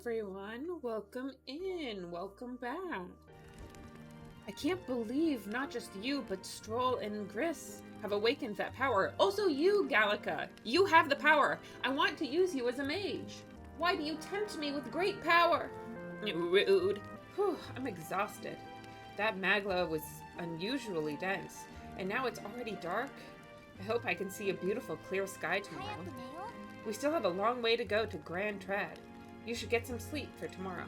everyone, welcome in, welcome back. I can't believe not just you, but Stroll and Gris have awakened that power. Also you, Gallica, you have the power. I want to use you as a mage. Why do you tempt me with great power? Rude. Whew, I'm exhausted. That Magla was unusually dense, and now it's already dark. I hope I can see a beautiful clear sky tomorrow. We still have a long way to go to Grand Trad. You should get some sleep for tomorrow.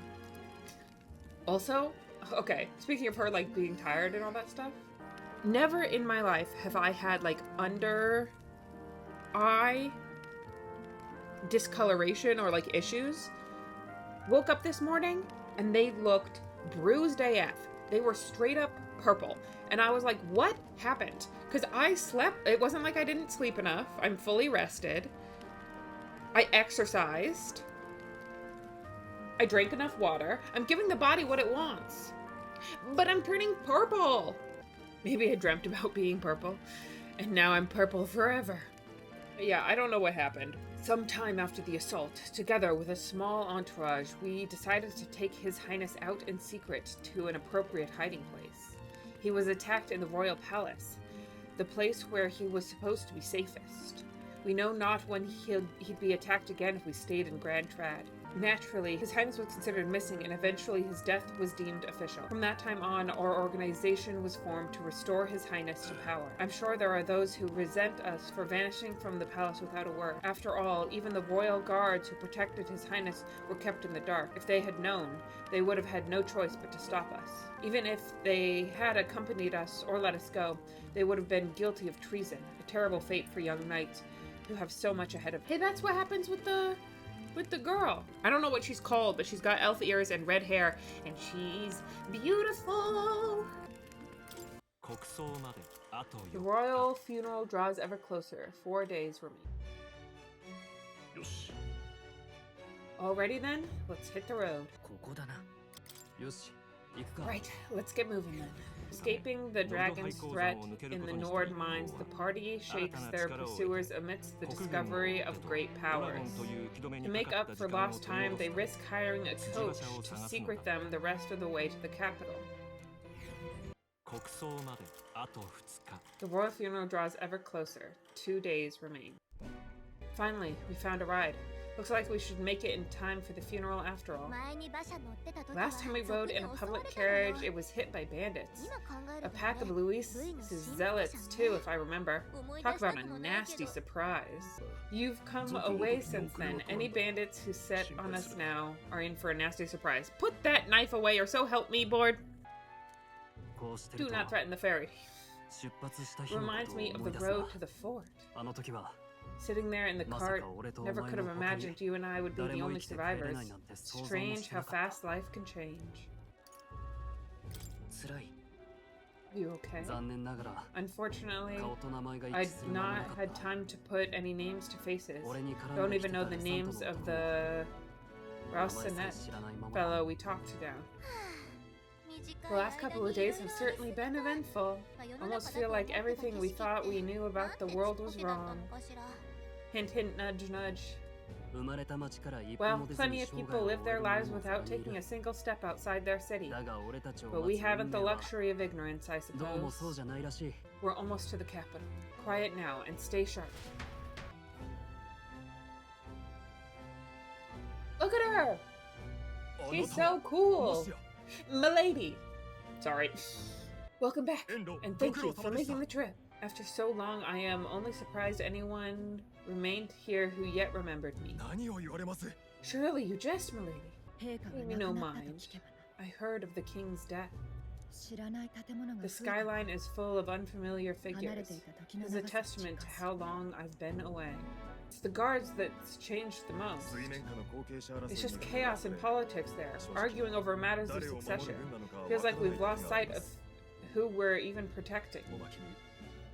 Also, okay, speaking of her like being tired and all that stuff, never in my life have I had like under eye discoloration or like issues. Woke up this morning and they looked bruised AF. They were straight up purple. And I was like, what happened? Because I slept. It wasn't like I didn't sleep enough. I'm fully rested. I exercised. I drank enough water. I'm giving the body what it wants. But I'm turning purple. Maybe I dreamt about being purple. And now I'm purple forever. Yeah, I don't know what happened. Sometime after the assault, together with a small entourage, we decided to take His Highness out in secret to an appropriate hiding place. He was attacked in the royal palace, the place where he was supposed to be safest. We know not when he'd be attacked again if we stayed in Grand Trad. Naturally, His Highness was considered missing and eventually his death was deemed official. From that time on, our organization was formed to restore His Highness to power. I'm sure there are those who resent us for vanishing from the palace without a word. After all, even the royal guards who protected His Highness were kept in the dark. If they had known, they would have had no choice but to stop us. Even if they had accompanied us or let us go, they would have been guilty of treason, a terrible fate for young knights who have so much ahead of them. Hey, that's what happens with the girl. I don't know what she's called, but she's got elf ears and red hair, and she's beautiful. The royal funeral draws ever closer. 4 days remain. Alrighty then, let's hit the road. Right, let's get moving then. Escaping the dragon's threat in the Nord mines, the party shakes their pursuers amidst the discovery of great powers. To make up for lost time, they risk hiring a coach to secret them the rest of the way to the capital. The royal funeral draws ever closer. 2 days remain. Finally, we found a ride. Looks like we should make it in time for the funeral after all. Last time we rode in a public carriage, it was hit by bandits. A pack of Luis's zealots too, if I remember. Talk about a nasty surprise. You've come away since then. Any bandits who set on us now are in for a nasty surprise. Put that knife away or so help me, Lord. Do not threaten the ferry. Reminds me of the road to the fort. Sitting there in the cart, never could have imagined you and I would be the only survivors. Strange how fast life can change. You okay? Unfortunately, I'd not had time to put any names to faces. Don't even know the names of the Rausanet fellow we talked to down. The last couple of days have certainly been eventful. Almost feel like everything we thought we knew about the world was wrong. Hint, hint, nudge, nudge. Well, plenty of people live their lives without taking a single step outside their city. But we haven't the luxury of ignorance, I suppose. We're almost to the capital. Quiet now and stay sharp. Look at her! She's so cool! Milady! Sorry. Welcome back, and thank you for making the trip. After so long, I am only surprised anyone remained here who yet remembered me. Surely you jest, milady. Pay me no mind. I heard of the king's death. The skyline is full of unfamiliar figures. It is a testament to how long I've been away. It's the guards that's changed the most. It's just chaos and politics there, arguing over matters of succession. Feels like we've lost sight of who we're even protecting.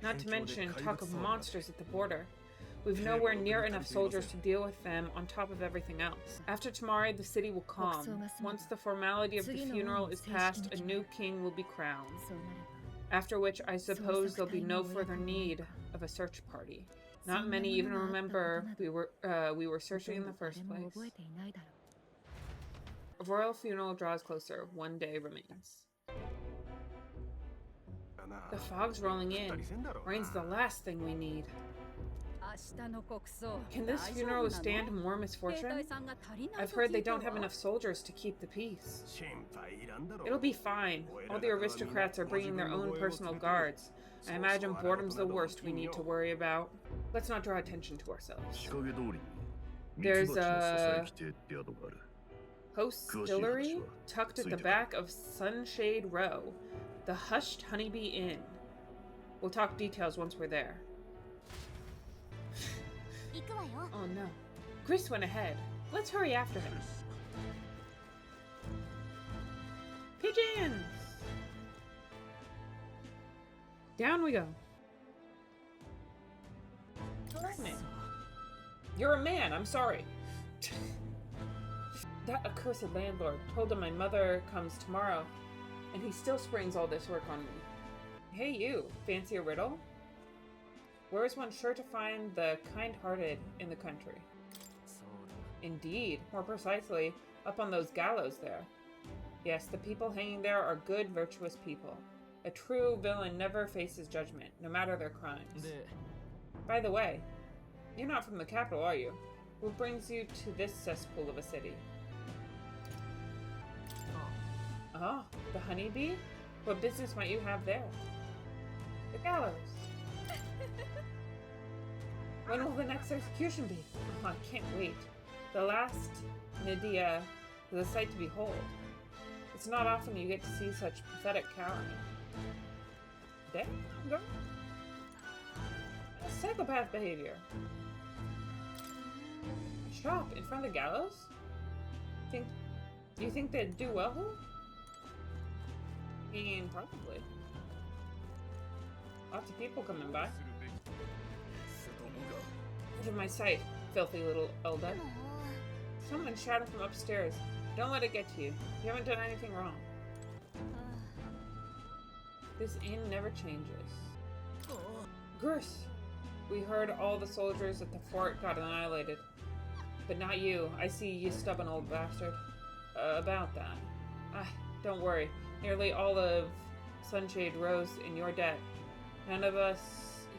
Not to mention talk of monsters at the border. We've nowhere near enough soldiers to deal with them on top of everything else. After tomorrow, the city will calm. Once the formality of the funeral is past, a new king will be crowned. After which, I suppose there'll be no further need of a search party. Not many even remember we were searching in the first place. royal funeral draws closer. 1 day remains. The fog's rolling in. Rain's the last thing we need. Can this funeral withstand more misfortune? I've heard they don't have enough soldiers to keep the peace. It'll be fine. All the aristocrats are bringing their own personal guards. I imagine boredom's the worst we need to worry about. Let's not draw attention to ourselves. There's a hostelry tucked at the back of Sunshade Row, the Hushed Honeybee Inn. We'll talk details once we're there. Oh no. Chris went ahead. Let's hurry after him. Pigeons! Down we go. You're a man, I'm sorry. That accursed landlord told him my mother comes tomorrow, and he still springs all this work on me. Hey you, fancy a riddle? Where is one sure to find the kind-hearted in the country? Indeed, more precisely, up on those gallows there. Yes, the people hanging there are good, virtuous people. A true villain never faces judgment, no matter their crimes. By the way, you're not from the capital, are you? What brings you to this cesspool of a city? Ah, the honeybee? What business might you have there? The gallows. When will the next execution be? Oh, I can't wait. The last Nydia is a sight to behold. It's not often you get to see such pathetic cowering. Damn, girl. Psychopath behavior. A shop in front of the gallows? Do you think they'd do well? I mean, probably. Lots of people coming by. Out of my sight, filthy little Elda. Someone shouted from upstairs. Don't let it get to you. You haven't done anything wrong. This inn never changes. Gris! We heard all the soldiers at the fort got annihilated. But not you. I see you stubborn old bastard. About that. Don't worry. Nearly all of Sunshade Row's in your debt. None of us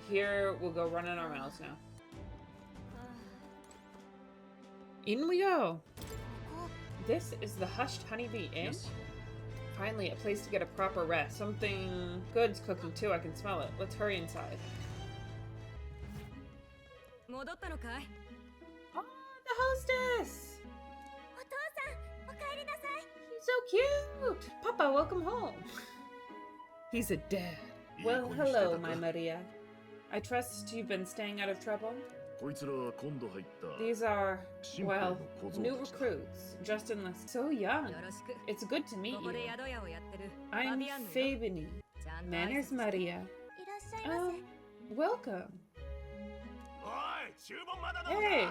here will go running our mouths now. In we go! This is the Hushed Honeybee Inn? Yes. Finally, a place to get a proper rest. Something good's cooking too, I can smell it. Let's hurry inside. Oh, the hostess! He's so cute! Papa, welcome home! He's a dad. Well, hello, my Maria. I trust you've been staying out of trouble? These are, well, new recruits, just enlisted. So young. It's good to meet you. I'm Fabini. Manners Maria. Oh, welcome. Hey,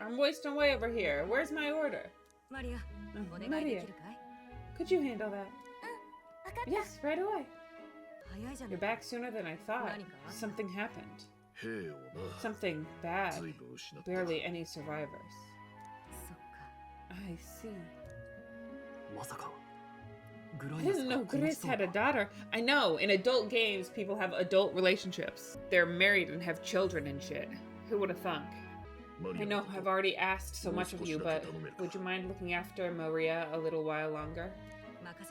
I'm wasting away over here. Where's my order? Maria, could you handle that? Yes, right away. You're back sooner than I thought. Something happened. Something bad. Barely any survivors. I see. I didn't know Grace had a daughter. I know, in adult games, people have adult relationships. They're married and have children and shit. Who would have thunk? I know I've already asked so much of you, but would you mind looking after Maria a little while longer?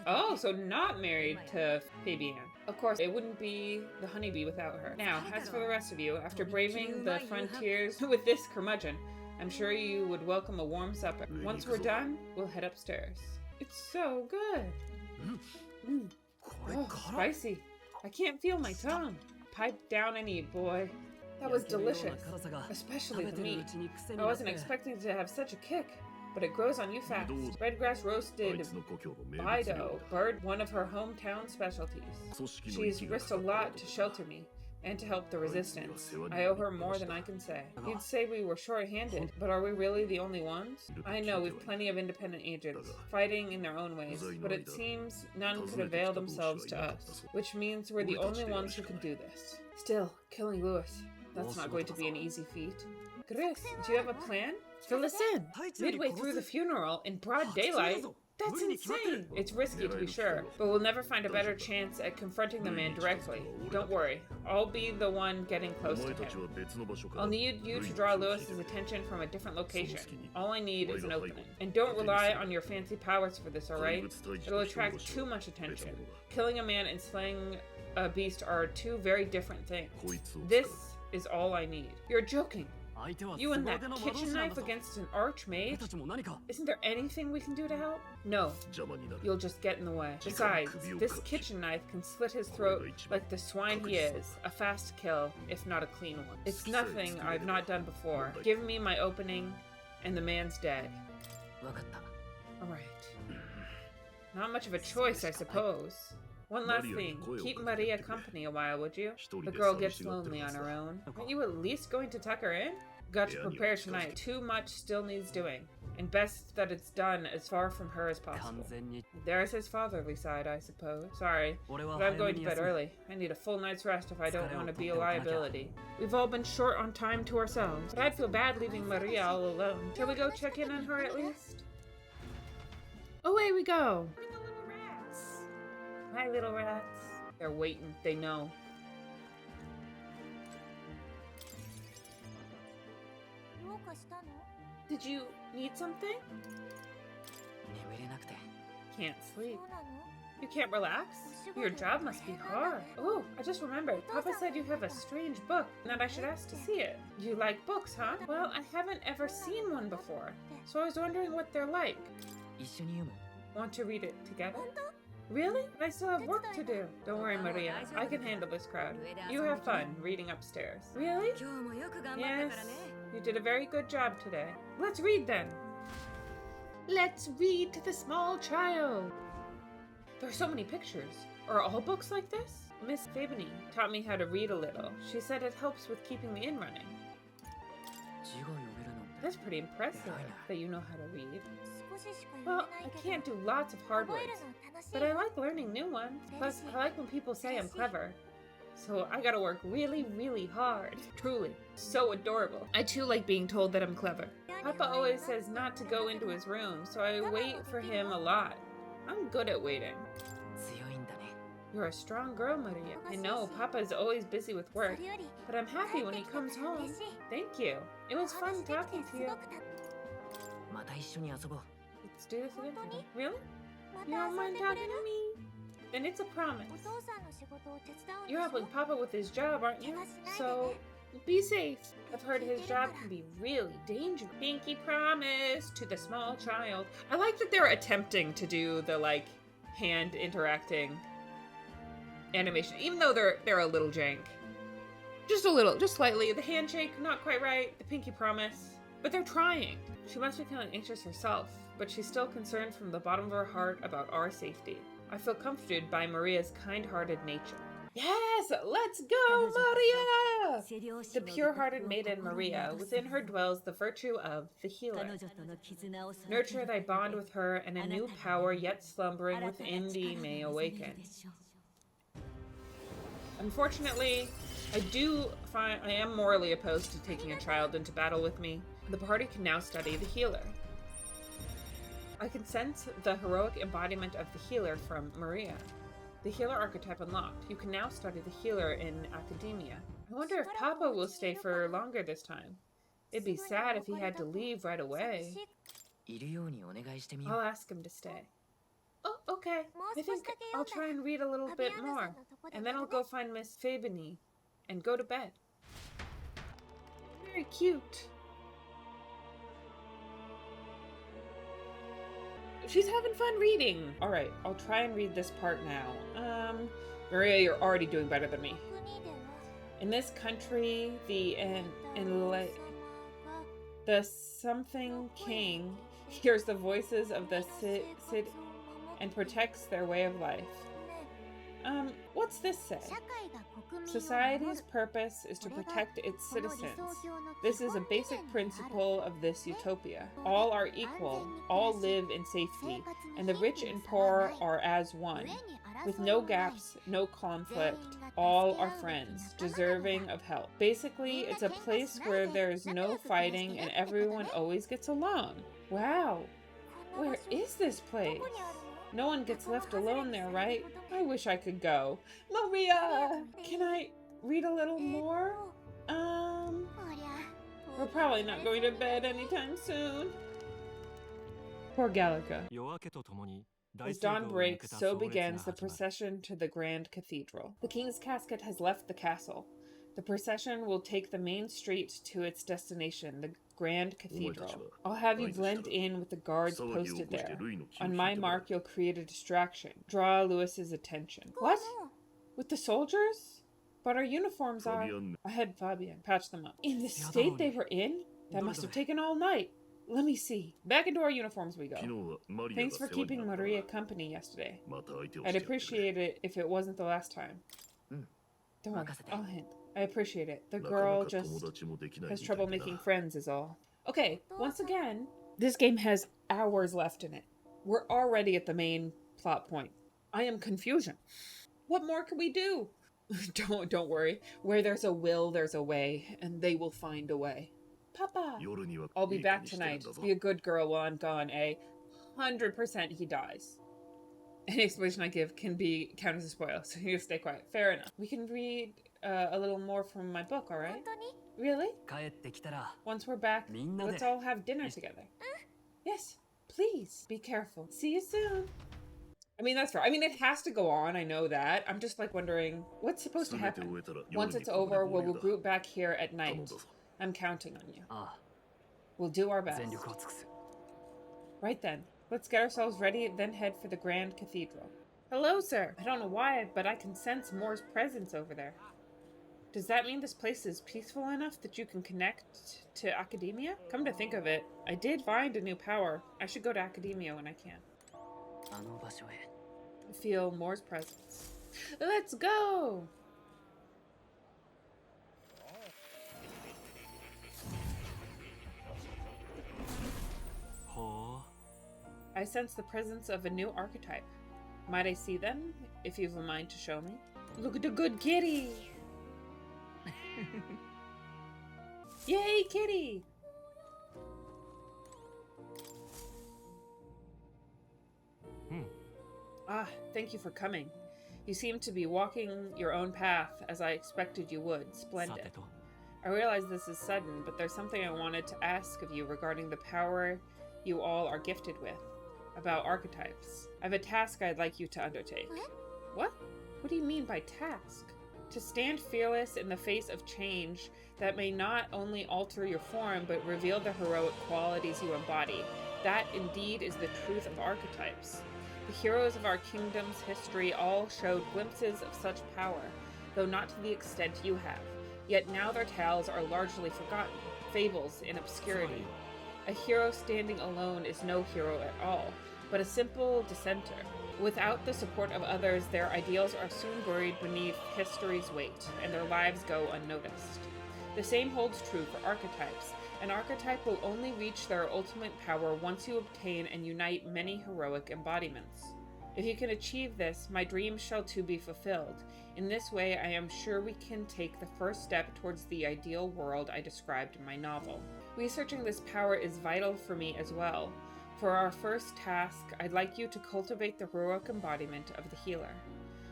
Oh, so not married to Fabienne. Of course, it wouldn't be the honeybee without her. Now, as for the rest of you, after braving the frontiers with this curmudgeon, I'm sure you would welcome a warm supper. Once we're done, we'll head upstairs. It's so good. Oh, spicy. I can't feel my tongue. Pipe down and eat, boy. That was delicious, especially the meat. I wasn't expecting to have such a kick. But it grows on you fast. Redgrass roasted Bido, bird, one of her hometown specialties. She's risked a lot to shelter me and to help the resistance. I owe her more than I can say. You'd say we were short-handed, but are we really the only ones? I know we've plenty of independent agents, fighting in their own ways, but it seems none could avail themselves to us, which means we're the only ones who can do this. Still, killing Lewis, that's not going to be an easy feat. Gris, do you have a plan? Fill us in. Midway through the funeral, in broad daylight, That's insane! It's risky to be sure, but we'll never find a better chance at confronting the man directly. Don't worry, I'll be the one getting close to him. I'll need you to draw Lewis's attention from a different location. All I need is an opening. And don't rely on your fancy powers for this, alright? It'll attract too much attention. Killing a man and slaying a beast are two very different things. This is all I need. You're joking. You and that kitchen knife against an archmage? Isn't there anything we can do to help? No. You'll just get in the way. Besides, this kitchen knife can slit his throat like the swine he is. A fast kill, if not a clean one. It's nothing I've not done before. Give me my opening, and the man's dead. Alright. Not much of a choice, I suppose. One last thing. Keep Maria company a while, would you? The girl gets lonely on her own. Aren't you at least going to tuck her in? Got to prepare tonight. Too much still needs doing. And best that it's done as far from her as possible. There's his fatherly side, I suppose. Sorry, but I'm going to bed early. I need a full night's rest if I don't want to be a liability. We've all been short on time to ourselves, but I'd feel bad leaving Maria all alone. Shall we go check in on her at least? Away we go! My little rats. They're waiting. They know. Did you need something? Can't sleep. You can't relax? Your job must be hard. Oh, I just remembered. Papa said you have a strange book and that I should ask to see it. You like books, huh? Well, I haven't ever seen one before, so I was wondering what they're like. Want to read it together? Really? I still have work to do. Don't worry, Maria. I can handle this crowd. You have fun reading upstairs. Really? Yes. You did a very good job today. Let's read then. Let's read to the small child. There are so many pictures. Are all books like this? Miss Fabini taught me how to read a little. She said it helps with keeping the inn running. That's pretty impressive that you know how to read. Well, I can't do lots of hard words, but I like learning new ones. Plus, I like when people say I'm clever. So I gotta work really, really hard. Truly. So adorable. I too like being told that I'm clever. Papa always says not to go into his room, so I wait for him a lot. I'm good at waiting. You're a strong girl, Maria. I know, Papa is always busy with work, but I'm happy when he comes home. Thank you. It was fun talking to you. Let's do this again. Really? You don't mind talking to me? Then it's a promise. You're helping Papa with his job, aren't you? So, be safe. I've heard his job can be really dangerous. Pinky promise to the small child. I like that they're attempting to do the, like, hand interacting animation, even though they're a little jank. Just a little, just slightly. The handshake, not quite right. The pinky promise. But they're trying. She must be feeling anxious herself, but she's still concerned from the bottom of her heart about our safety. I feel comforted by Maria's kind-hearted nature. Yes! Let's go, Maria! The pure-hearted maiden Maria, within her dwells the virtue of the healer. Nurture thy bond with her, and a new power yet slumbering within thee may awaken. Unfortunately, I am morally opposed to taking a child into battle with me. The party can now study the healer. I can sense the heroic embodiment of the healer from Maria. The healer archetype unlocked. You can now study the healer in academia. I wonder if Papa will stay for longer this time. It'd be sad if he had to leave right away. I'll ask him to stay. Oh, okay. I think I'll try and read a little bit more, and then I'll go find Miss Fabini and go to bed. Very cute. She's having fun reading. All right, I'll try and read this part now. Maria, you're already doing better than me. In this country, the something king hears the voices of the Cid and protects their way of life. What's this say? Society's purpose is to protect its citizens. This is a basic principle of this utopia. All are equal, all live in safety, and the rich and poor are as one. With no gaps, no conflict, all are friends, deserving of help. Basically, it's a place where there's no fighting and everyone always gets along. Wow, where is is this place? No one gets left alone there, right? I wish I could go. Maria! Can I read a little more? We're probably not going to bed anytime soon. Poor Gallica. As dawn breaks, so begins the procession to the Grand Cathedral. The king's casket has left the castle. The procession will take the main street to its destination, the Grand Cathedral. I'll have you blend in with the guards posted there. On my mark, you'll create a distraction. Draw Louis's attention. What? With the soldiers? But our uniforms are... I had Fabian patch them up. In the state they were in? That must have taken all night. Let me see. Back into our uniforms we go. Thanks for keeping Maria company yesterday. I'd appreciate it if it wasn't the last time. Don't worry, I'll hint. I appreciate it. The girl just has trouble making friends is all. Okay, once again, this game has hours left in it. We're already at the main plot point. I am confusion. What more can we do? Don't worry. Where there's a will, there's a way, and they will find a way. Papa! I'll be back tonight. Be a good girl while I'm gone, eh? 100% he dies. Any explanation I give can be counted as a spoil, so you stay quiet. Fair enough. We can read a little more from my book, alright? Really? Once we're back, let's all have dinner together. Yes, please. Be careful. See you soon. I mean, that's fair. I mean, it has to go on. I know that. I'm just like wondering what's supposed to happen. Once it's over, we'll regroup back here at night. I'm counting on you. We'll do our best. Right then. Let's get ourselves ready, then head for the Grand Cathedral. Hello, sir. I don't know why, but I can sense Moore's presence over there. Does that mean this place is peaceful enough that you can connect to Academia? Come to think of it, I did find a new power. I should go to Academia when I can. Feel Moore's presence. Let's go! I sense the presence of a new archetype. Might I see them, if you've a mind to show me? Look at the good kitty! Yay, kitty! Ah, thank you for coming. You seem to be walking your own path, as I expected you would. Splendid. I realize this is sudden, but there's something I wanted to ask of you regarding the power you all are gifted with. About archetypes. I have a task I'd like you to undertake. What? What do you mean by task? To stand fearless in the face of change that may not only alter your form, but reveal the heroic qualities you embody. That indeed is the truth of archetypes. The heroes of our kingdom's history all showed glimpses of such power, though not to the extent you have. Yet now their tales are largely forgotten, fables in obscurity. A hero standing alone is no hero at all, but a simple dissenter. Without the support of others, their ideals are soon buried beneath history's weight, and their lives go unnoticed. The same holds true for archetypes. An archetype will only reach their ultimate power once you obtain and unite many heroic embodiments. If you can achieve this, my dreams shall too be fulfilled. In this way, I am sure we can take the first step towards the ideal world I described in my novel. Researching this power is vital for me as well. For our first task, I'd like you to cultivate the heroic embodiment of the healer.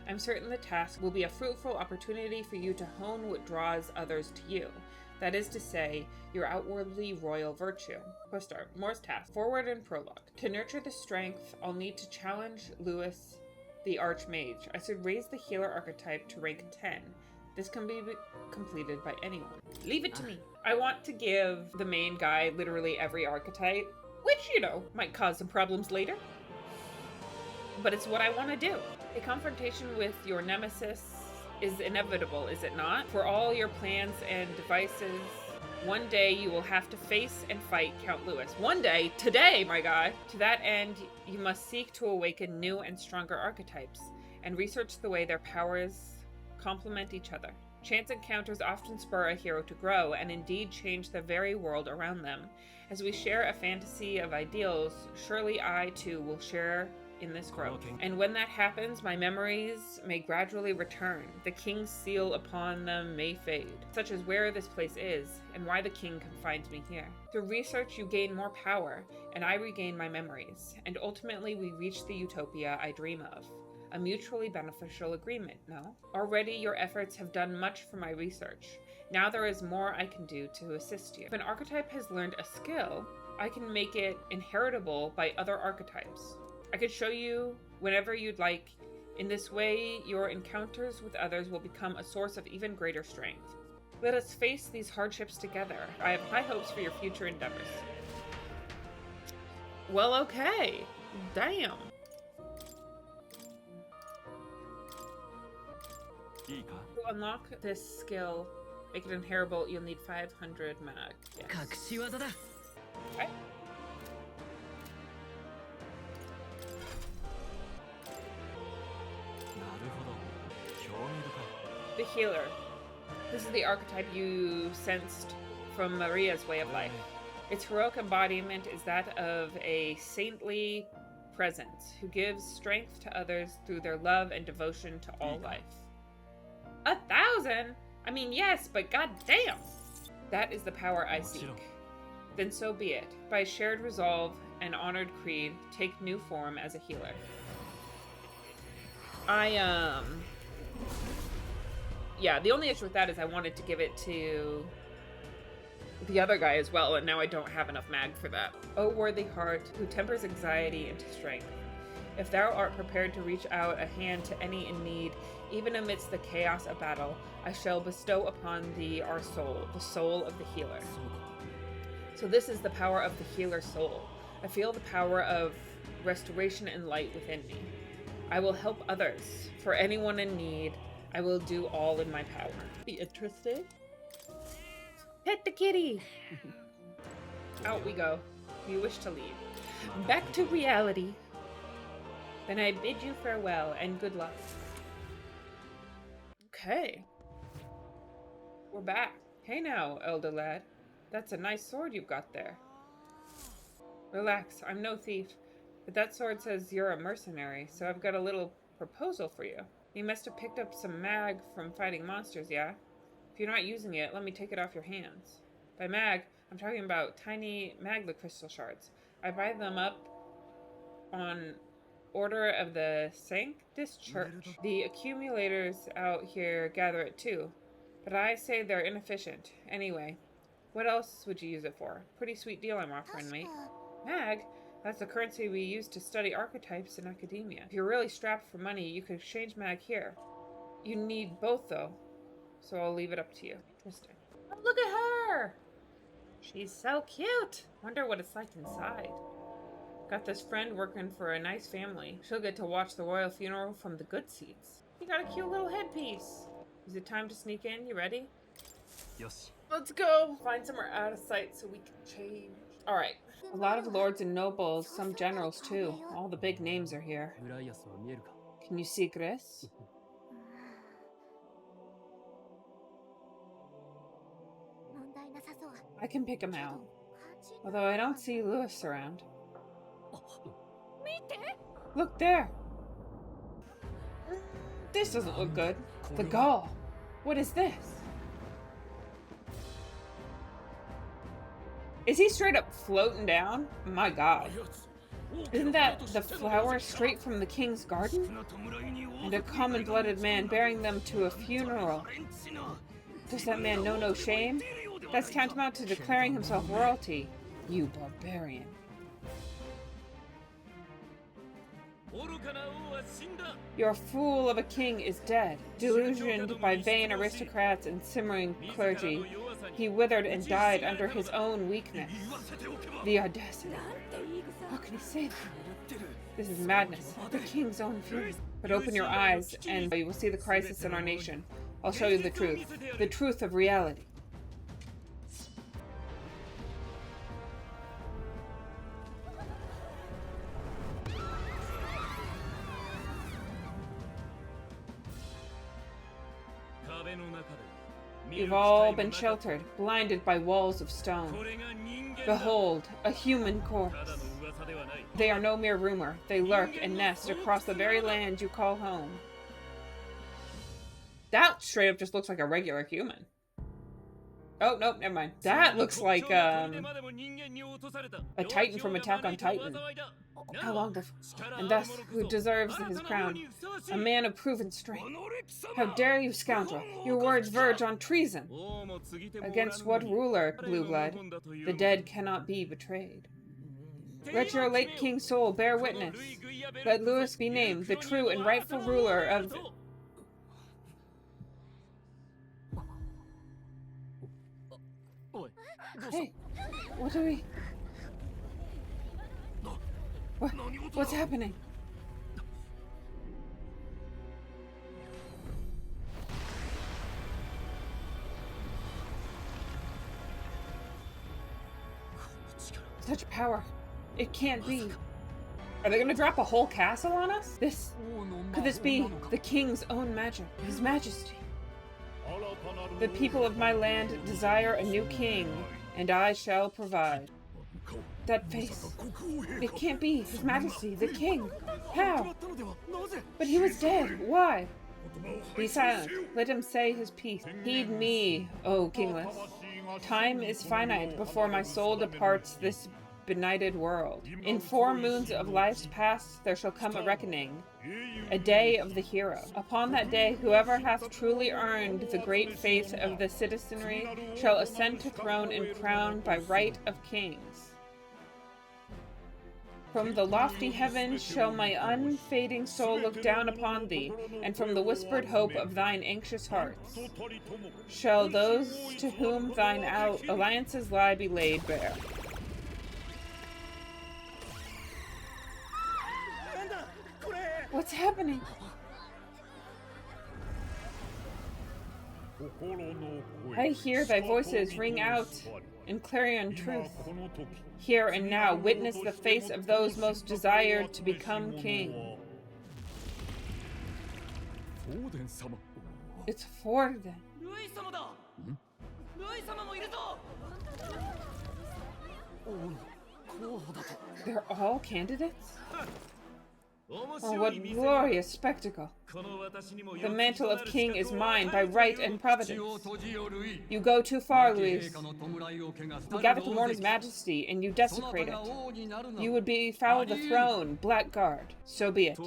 I'm certain the task will be a fruitful opportunity for you to hone what draws others to you. That is to say, your outwardly royal virtue. Start. Moore's task. Forward and prologue. To nurture the strength, I'll need to challenge Louis, the Archmage. I should raise the healer archetype to rank 10. This can be completed by anyone. Leave it to me. I want to give the main guy literally every archetype, which, you know, might cause some problems later. But it's what I want to do. A confrontation with your nemesis is inevitable, is it not? For all your plans and devices, one day you will have to face and fight Count Louis. One day, today, my guy. To that end, you must seek to awaken new and stronger archetypes, and research the way their powers complement each other. Chance encounters often spur a hero to grow, and indeed change the very world around them. As we share a fantasy of ideals, surely I too will share in this growth. And when that happens, my memories may gradually return. The king's seal upon them may fade, such as where this place is and why the king confined me here. Through research, you gain more power, and I regain my memories, and ultimately we reach the utopia I dream of. A mutually beneficial agreement, no? Already your efforts have done much for my research. Now there is more I can do to assist you. If an archetype has learned a skill, I can make it inheritable by other archetypes. I could show you whenever you'd like. In this way, your encounters with others will become a source of even greater strength. Let us face these hardships together. I have high hopes for your future endeavors. Well, okay. Damn. To unlock this skill, make it inheritable, you'll need 500 mag. Yes. Okay. The healer. This is the archetype you sensed from Maria's way of life. Its heroic embodiment is that of a saintly presence who gives strength to others through their love and devotion to all life. 1,000? I mean, yes, but goddamn! That is the power I seek. Then so be it. By shared resolve and honored creed, take new form as a healer. Yeah, the only issue with that is I wanted to give it to the other guy as well, and now I don't have enough mag for that. O worthy heart, who tempers anxiety into strength. If thou art prepared to reach out a hand to any in need, even amidst the chaos of battle, I shall bestow upon thee our soul, the soul of the healer. So this is the power of the healer soul. I feel the power of restoration and light within me. I will help others. For anyone in need, I will do all in my power. Be interested? Pet the kitty! Out we go. You wish to leave. Back to reality. Then I bid you farewell and good luck. Okay. We're back. Hey now, elder lad. That's a nice sword you've got there. Relax, I'm no thief. But that sword says you're a mercenary, so I've got a little proposal for you. You must have picked up some mag from fighting monsters, yeah? If you're not using it, let me take it off your hands. By mag, I'm talking about tiny magla crystal shards. I buy them up on order of the Sanctus Church. The accumulators out here gather it too, but I say they're inefficient. Anyway, what else would you use it for? Pretty sweet deal I'm offering, mate. Mag? That's the currency we use to study archetypes in academia. If you're really strapped for money, you could exchange mag here. You need both, though, so I'll leave it up to you. Interesting. Oh, look at her! She's so cute! Wonder what it's like inside. Got this friend working for a nice family. She'll get to watch the royal funeral from the good seats. You got a cute little headpiece. Is it time to sneak in? You ready? Yes. Let's go! Find somewhere out of sight so we can change. Alright. A lot of lords and nobles, some generals too. All the big names are here. Can you see Grace? I can pick him out. Although I don't see Lewis around. Look there! This doesn't look good. The gall. What is this? Is he straight up floating down? My god. Isn't that the flower straight from the king's garden? And a common-blooded man bearing them to a funeral. Does that man know no shame? That's tantamount to declaring himself royalty. You barbarian. Your fool of a king is dead. Delusioned by vain aristocrats and simmering clergy, he withered and died under his own weakness. The audacity. How can he say that? This is madness. The king's own fury. But open your eyes, and you will see the crisis in our nation. I'll show you the truth. The truth of reality. You've all been sheltered, blinded by walls of stone. Behold, a human corpse. They are no mere rumor. They lurk and nest across the very land you call home. That straight up just looks like a regular human. Oh, nope, never mind. That looks like, a Titan from Attack on Titan. How long and thus, who deserves his crown? A man of proven strength. How dare you, scoundrel? Your words verge on treason. Against what ruler, Blue Blood? The dead cannot be betrayed. Let your late king's soul bear witness. Let Lewis be named the true and rightful ruler of... Hey, what do we... What's happening? Such power. It can't be. Are they gonna drop a whole castle on us? Could this be the king's own magic? His Majesty. The people of my land desire a new king, and I shall provide. That face. It can't be His Majesty, the king. How? But he was dead. Why? Be silent. Let him say his piece. Heed me, O kingless. Time is finite before my soul departs this benighted world. In 4 moons of life's past there shall come a reckoning, a day of the hero. Upon that day, whoever hath truly earned the great faith of the citizenry shall ascend to throne and crown by right of kings. From the lofty heavens shall my unfading soul look down upon thee, and from the whispered hope of thine anxious hearts shall those to whom thine alliances lie be laid bare. What's happening? I hear thy voices ring out in clarion truth. Here and now witness the face of those most desired to become king. It's Forden. They're all candidates? Oh, what glorious spectacle. The mantle of king is mine by right and providence. You go too far, Luis. You gather to mourn His Majesty, and you desecrate it. You would befoul the throne, blackguard. So be it.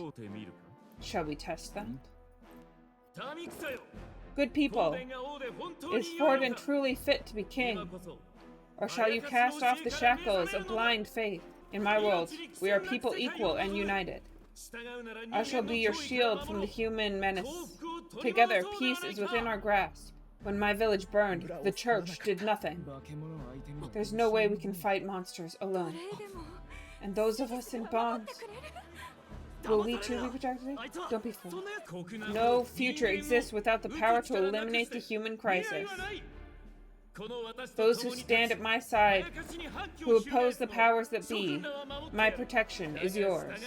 Shall we test them? Good people, is Forden truly fit to be king? Or shall you cast off the shackles of blind faith? In my world, we are people equal and united. I shall be your shield from the human menace. Together, peace is within our grasp. When my village burned, the church did nothing. There's no way we can fight monsters alone. And those of us in bonds, will we too be protected? Don't be fooled. No future exists without the power to eliminate the human crisis. Those who stand at my side, who oppose the powers that be, my protection is yours.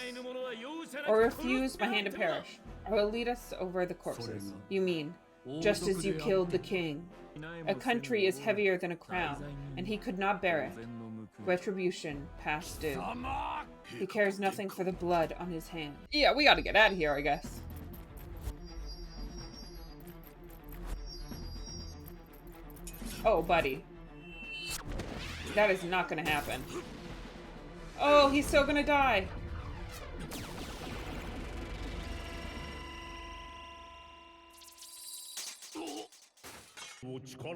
Or refuse my hand to perish. I will lead us over the corpses. You mean, just as you killed the king. A country is heavier than a crown, and he could not bear it. Retribution past due. He cares nothing for the blood on his hand. Yeah, we gotta get out of here, I guess. Oh, buddy. That is not gonna happen. Oh, he's so gonna die.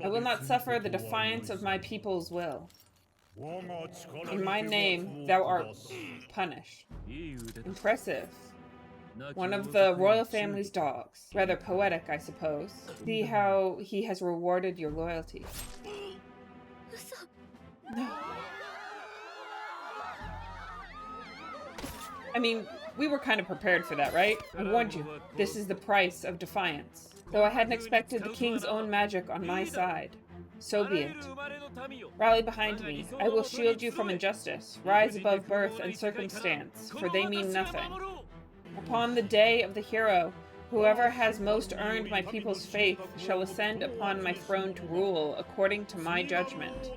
I will not suffer the defiance of my people's will. In my name, thou art punished. Impressive. One of the royal family's dogs. Rather poetic, I suppose. See how he has rewarded your loyalty. No. I mean, we were kind of prepared for that, right? I warned you. This is the price of defiance. Though I hadn't expected the king's own magic on my side. So be it. Rally behind me. I will shield you from injustice. Rise above birth and circumstance, for they mean nothing. Upon the day of the hero, whoever has most earned my people's faith shall ascend upon my throne to rule according to my judgment.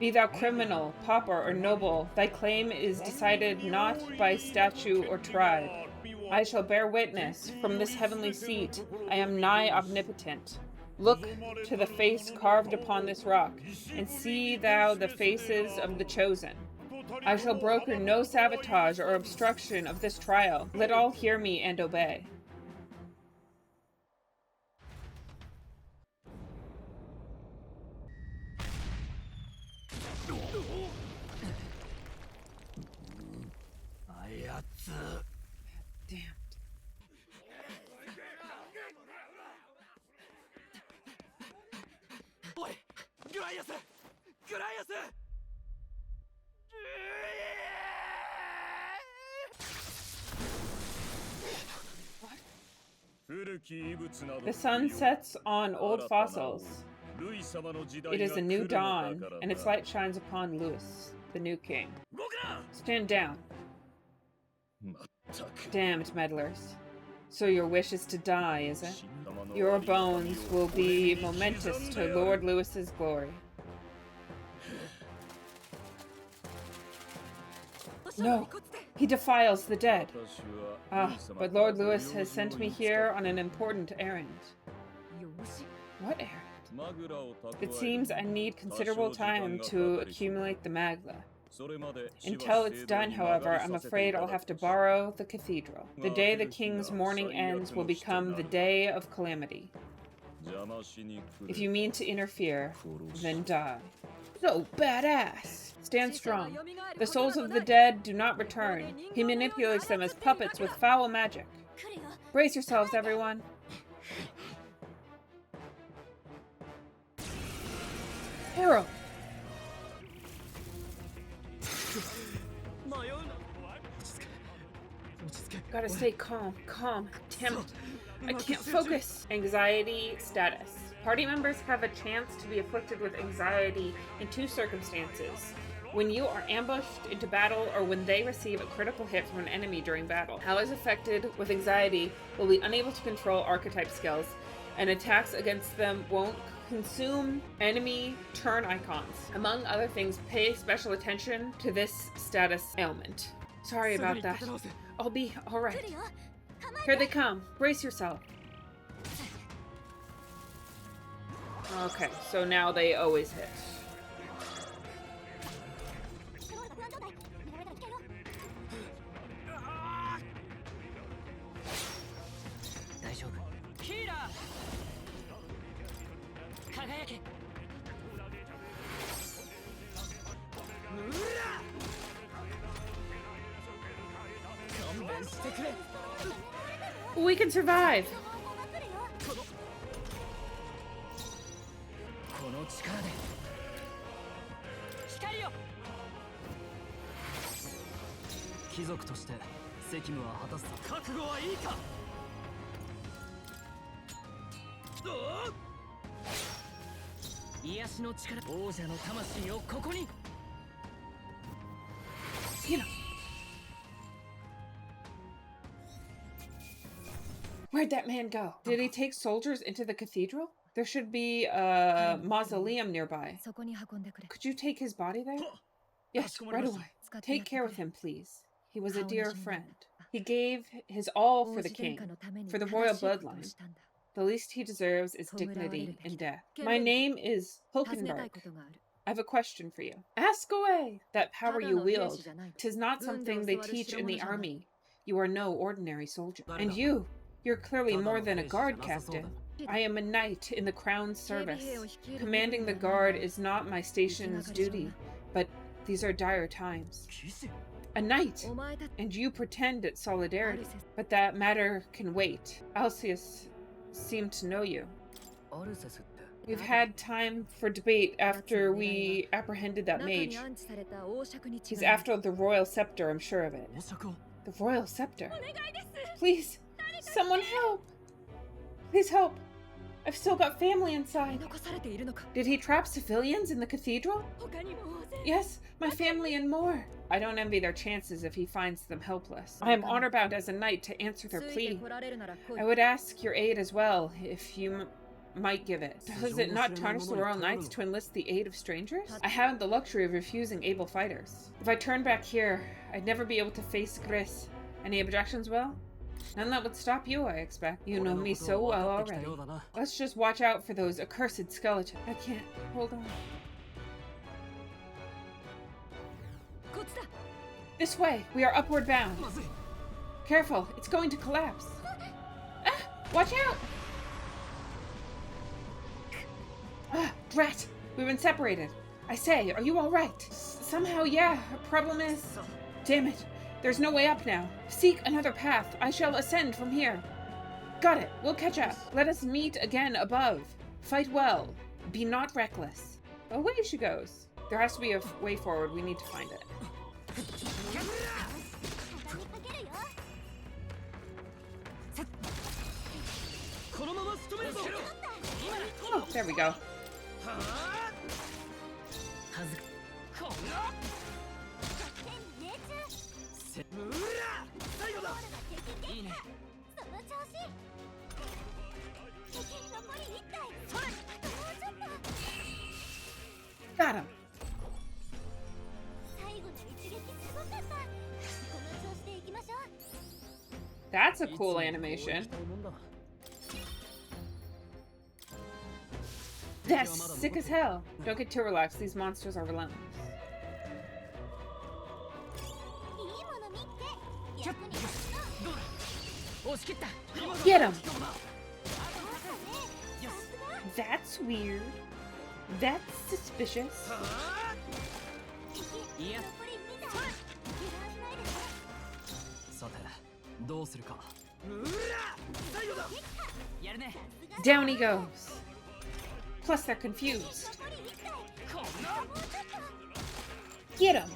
Be thou criminal, pauper, or noble, thy claim is decided not by statute or tribe. I shall bear witness from this heavenly seat, I am nigh omnipotent. Look to the face carved upon this rock, and see thou the faces of the chosen. I shall broker no sabotage or obstruction of this trial. Let all hear me and obey. Damn. The sun sets on old fossils. It is a new dawn, and its light shines upon Louis, the new king. Stand down. Damned meddlers. So your wish is to die, is it? Your bones will be momentous to Lord Louis's glory. No, he defiles the dead. Ah, but Lord Louis has sent me here on an important errand. What errand? It seems I need considerable time to accumulate the magla. Until it's done, however, I'm afraid I'll have to borrow the cathedral. The day the king's mourning ends will become the day of calamity. If you mean to interfere, then die. So badass! Stand strong. The souls of the dead do not return. He manipulates them as puppets with foul magic. Brace yourselves, everyone. Hero! Gotta stay calm. Damn it. I can't focus. Anxiety status. Party members have a chance to be afflicted with anxiety in two circumstances. When you are ambushed into battle or when they receive a critical hit from an enemy during battle. Allies affected with anxiety will be unable to control archetype skills, and attacks against them won't consume enemy turn icons. Among other things, pay special attention to this status ailment. Sorry about that. I'll be alright. Here they come. Brace yourself. Okay, so now they always hit. We can survive. Where'd that man go? Did he take soldiers into the cathedral? There should be a mausoleum nearby. Could you take his body there? Yes, right away. Take care of him, please. He was a dear friend. He gave his all for the king, for the royal bloodline. The least he deserves is dignity in death. My name is Hulkenberg. I have a question for you. Ask away! That power you wield, 'tis not something they teach in the army. You are no ordinary soldier. And you're clearly more than a guard captain. I am a knight in the crown's service. Commanding the guard is not my station's duty, but these are dire times. A knight! And you pretend it's solidarity. But that matter can wait. Alcius seemed to know you. We've had time for debate after we apprehended that mage. He's after the royal scepter, I'm sure of it. The royal scepter? Please, someone help! Please help! I've still got family inside. Did he trap civilians in the cathedral? Yes, my family and more. I don't envy their chances if he finds them helpless. I am honor-bound as a knight to answer their plea. I would ask your aid as well, if you might give it. Does it not tarnish the Royal Knights to enlist the aid of strangers? I haven't the luxury of refusing able fighters. If I turn back here, I'd never be able to face Gris. Any objections, Will? None that would stop you, I expect. You know me so well already. Let's just watch out for those accursed skeletons. I can't. Hold on. This way! We are upward bound. Careful, it's going to collapse. Ah! Watch out! Ah, drat! We've been separated. I say, are you alright? Somehow, yeah. Problem is... Damn it. There's no way up now. Seek another path. I shall ascend from here. Got it. We'll catch up. Let us meet again above. Fight well. Be not reckless. Away she goes. There has to be a way forward. We need to find it. Oh, there we go. Got him. That's a cool animation. That's sick as hell. Don't get too relaxed. These monsters are relentless. Get him! That's weird. That's suspicious. Down he goes. Plus they're confused. Get him!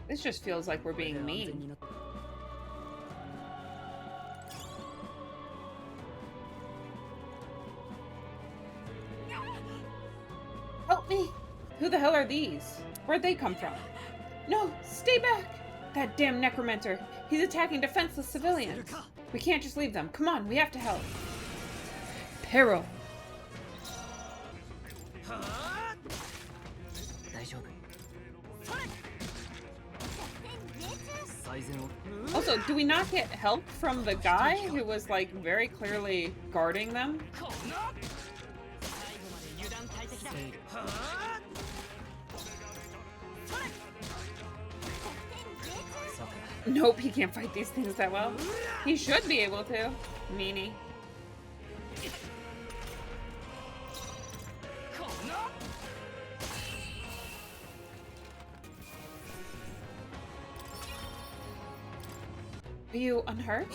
This just feels like we're being mean. Help me! Who the hell are these? Where'd they come from? No! Stay back! That damn necromancer! He's attacking defenseless civilians! We can't just leave them. Come on, we have to help. Peril. Also, do we not get help from the guy who was like very clearly guarding them? Nope, he can't fight these things that well. He should be able to. Meanie. Are you unhurt?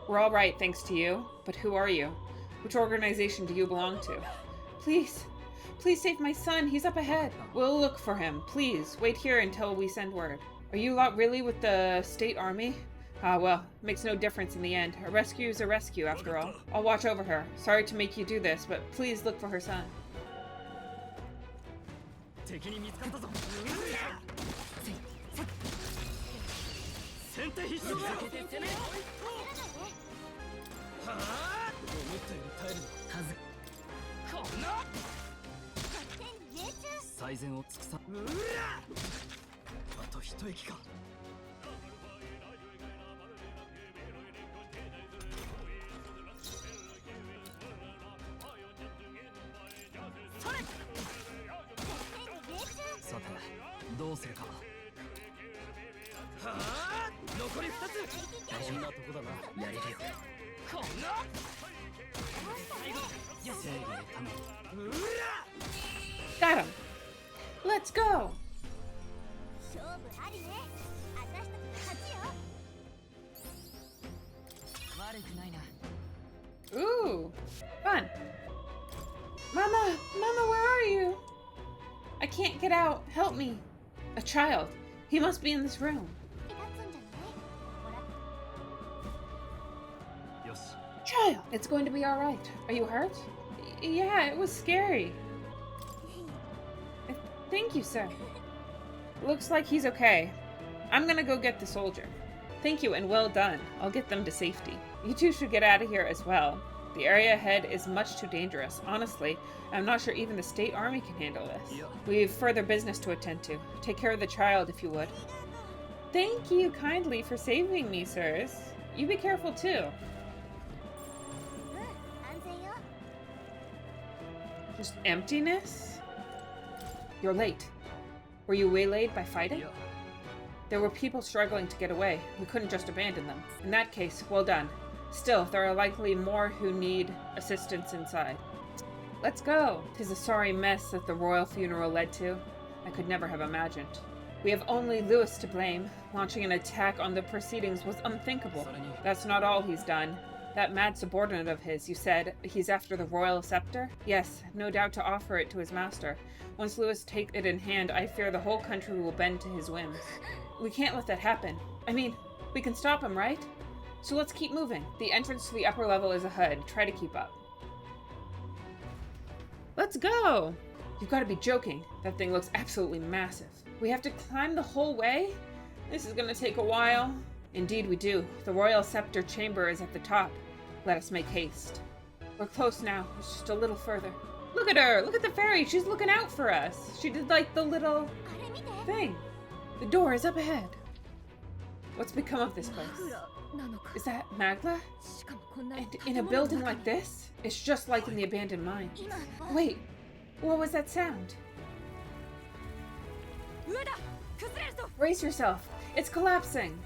We're all right, thanks to you. But who are you? Which organization do you belong to? Please, please save my son. He's up ahead. We'll look for him. Please, wait here until we send word. Are you lot really with the state army? Ah, well, makes no difference in the end. A rescue is a rescue, after all. I'll watch over her. Sorry to make you do this, but please look for her son. Got him. Let's go. Ooh, fun. Mama, Mama, where are you? I can't get out. Help me. A child. He must be in this room. Child, it's going to be all right. Are you hurt? Yeah, it was scary. Thank you, sir. Looks like he's okay. I'm gonna go get the soldier. Thank you and well done. I'll get them to safety. You two should get out of here as well. The area ahead is much too dangerous. Honestly, I'm not sure even the state army can handle this. We've further business to attend to. Take care of the child if you would. Thank you kindly for saving me, sirs. You be careful too. Just emptiness? You're late. Were you waylaid by fighting? There were people struggling to get away. We couldn't just abandon them. In that case, well done. Still, there are likely more who need assistance inside. Let's go. 'Tis a sorry mess that the royal funeral led to. I could never have imagined. We have only Louis to blame. Launching an attack on the proceedings was unthinkable. That's not all he's done. That mad subordinate of his, you said, he's after the royal scepter? Yes, no doubt to offer it to his master. Once Louis takes it in hand, I fear the whole country will bend to his whims. We can't let that happen. I mean, we can stop him, right? So let's keep moving. The entrance to the upper level is ahead. Try to keep up. Let's go! You've got to be joking. That thing looks absolutely massive. We have to climb the whole way? This is gonna take a while. Indeed we do. The royal scepter chamber is at the top. Let us make haste. We're close now. It's just a little further. Look at her! Look at the fairy! She's looking out for us! She did like the little thing. The door is up ahead. What's become of this place? Is that Magla? And in a building like this? It's just like in the abandoned mine. Wait, what was that sound? Brace yourself. It's collapsing.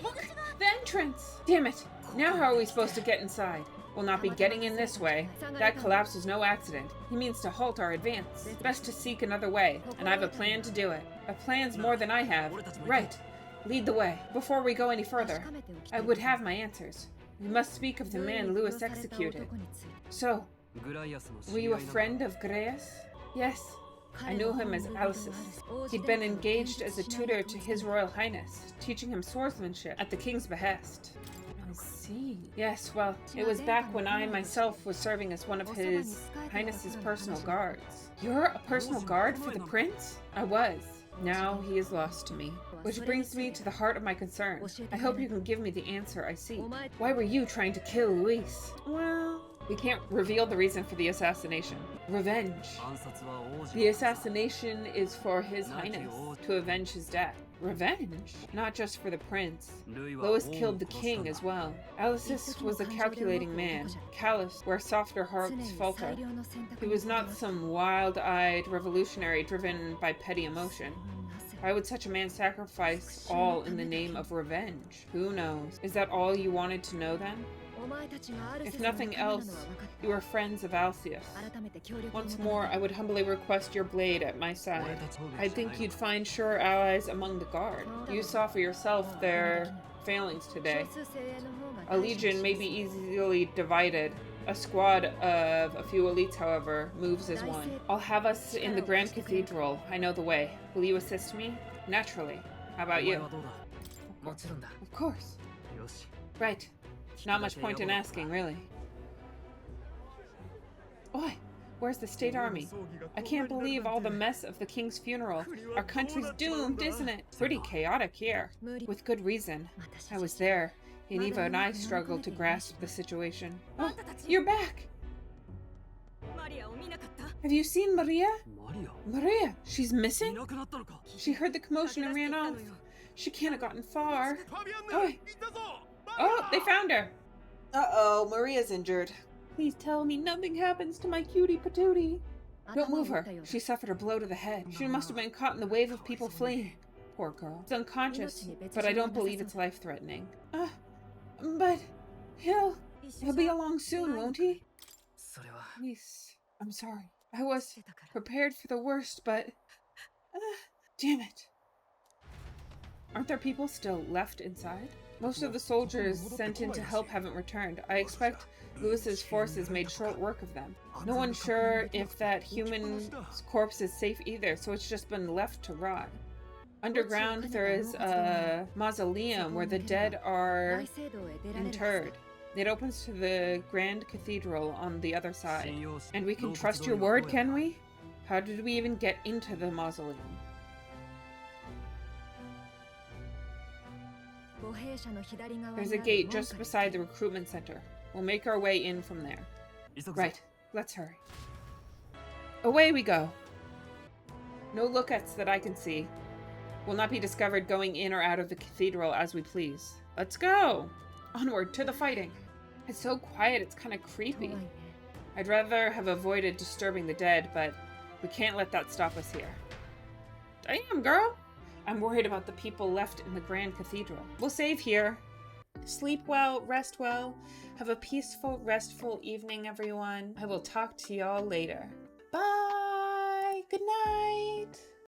Look, the entrance. Damn it. Now how are we supposed to get inside? We'll not be getting in this way. That collapse was no accident. He means to halt our advance. Best to seek another way, and I have a plan to do it. A plan's more than I have. Right. Lead the way. Before we go any further, I would have my answers. We must speak of the man Louis executed. So, were you a friend of Graeus? Yes. I knew him as Alcis. He'd been engaged as a tutor to His Royal Highness, teaching him swordsmanship at the king's behest. I see. Yes, well, it was back when I myself was serving as one of His Highness's personal guards. You're a personal guard for the prince? I was. Now he is lost to me. Which brings me to the heart of my concern. I hope you can give me the answer I seek. Why were you trying to kill Luis? Well, we can't reveal the reason for the assassination. Revenge. The assassination is for His Highness, to avenge his death. Revenge? Not just for the prince. Lois killed the king as well. Alcis was a calculating man, callous where softer hearts falter. He was not some wild-eyed revolutionary driven by petty emotion. Why would such a man sacrifice all in the name of revenge? Who knows? Is that all you wanted to know then? If nothing else, you are friends of Alcius. Once more, I would humbly request your blade at my side. I think you'd find sure allies among the guard. You saw for yourself their failings today. A legion may be easily divided. A squad of a few elites, however, moves as one. I'll have us in the Grand Cathedral. I know the way. Will you assist me? Naturally. How about you? Of course. Right. Not much point in asking, really. Oi! Where's the state army? I can't believe all the mess of the king's funeral. Our country's doomed, isn't it? Pretty chaotic here. With good reason. I was there. And Eva and I struggled to grasp the situation. Oh, you're back! Have you seen Maria? Maria? She's missing? She heard the commotion and ran off. She can't have gotten far. Oh, they found her! Uh-oh, Maria's injured. Please tell me nothing happens to my cutie patootie. Don't move her. She suffered a blow to the head. She must have been caught in the wave of people fleeing. Poor girl. She's unconscious, but I don't believe it's life-threatening. But he'll be along soon, won't he? Please, I'm sorry. I was prepared for the worst, but... damn it. Aren't there people still left inside? Most of the soldiers sent in to help haven't returned. I expect Louis's forces made short work of them. No one's sure if that human corpse is safe either, so it's just been left to rot. Underground, there is a mausoleum where the dead are interred. It opens to the Grand Cathedral on the other side. And we can trust your word, can we? How did we even get into the mausoleum? There's a gate just beside the recruitment center. We'll make our way in from there. Right, let's hurry. Away we go. No lookouts that I can see. We'll not be discovered going in or out of the cathedral as we please. Let's go! Onward to the fighting. It's so quiet, it's kind of creepy. I'd rather have avoided disturbing the dead, but we can't let that stop us here. Damn, girl! I'm worried about the people left in the Grand Cathedral. We'll save here. Sleep well, rest well. Have a peaceful, restful evening, everyone. I will talk to y'all later. Bye! Good night!